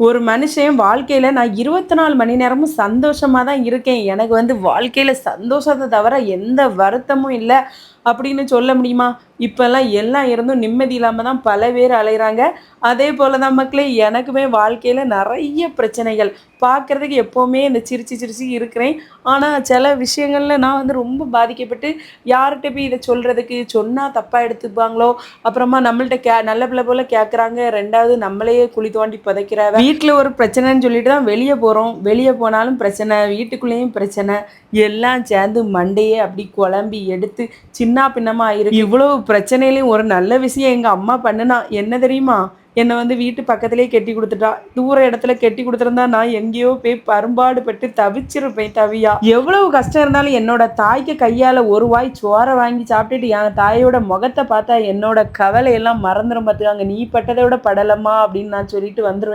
ஒரு மனுஷன் வாழ்க்கையில நான் 24 மணி நேரமும் சந்தோஷமா தான் இருக்கேன். எனக்கு வாழ்க்கையில சந்தோஷத்த தவிர எந்த வருத்தமும் இல்ல, அப்படின்னு சொல்ல முடியுமா? இப்பல்லாம் எல்லாம் இருந்தும் நிம்மதி இல்லாம தான் பல பேர் அலையுறாங்க. அதே போல தான் மக்களே எனக்குமே வாழ்க்கையில நெறைய பிரச்சனைகள். பார்க்கறதுக்கு எப்பவுமே இந்த சிரிச்சு சிரிச்சு இருக்கிறேன். ஆனா சில விஷயங்கள்ல நான் ரொம்ப பாதிக்கப்பட்டு யார்ட்ட போய் இத சொல்றதுக்கு, சொன்னா தப்பா எடுத்துப்பாங்களோ, அப்புறமா நம்மள்ட்ட நல்ல பிள்ளை போல கேட்குறாங்க. 2வது நம்மளையே குழி தோண்டி புதைக்கிறாவ. வீட்ல ஒரு பிரச்சனைன்னு சொல்லிட்டு தான் வெளிய போறோம். வெளிய போனாலும் பிரச்சனை, வீட்டுக்குள்ளேயும் பிரச்சனை. எல்லாம் சேர்ந்து மண்டையே அப்படி குழம்பி எடுத்து சின்னா பின்னமா ஆயிருக்கு. இவ்வளவு பிரச்சனையிலயும் ஒரு நல்ல விஷயம் எங்க அம்மா பண்ணுனா. என்ன தெரியுமா? என்ன வீட்டு பக்கத்திலேயே கெட்டி குடுத்துட்டா. தூர இடத்துல கெட்டி குடுத்துருந்தா நான் எங்கேயோ போய் பரும்பாடு பட்டு தவிச்சிருப்பேன் தவியா. எவ்வளவு கஷ்டம் இருந்தாலும் என்னோட தாய்க்கு கையால ஒரு வாய் சோற வாங்கி சாப்பிட்டுட்டு என் தாயோட முகத்தை பார்த்தா என்னோட கவலை எல்லாம் மறந்துடும் பார்த்துக்காங்க. நீ பட்டதை விட படலம்மா அப்படின்னு நான் சொல்லிட்டு வந்துருவேன்.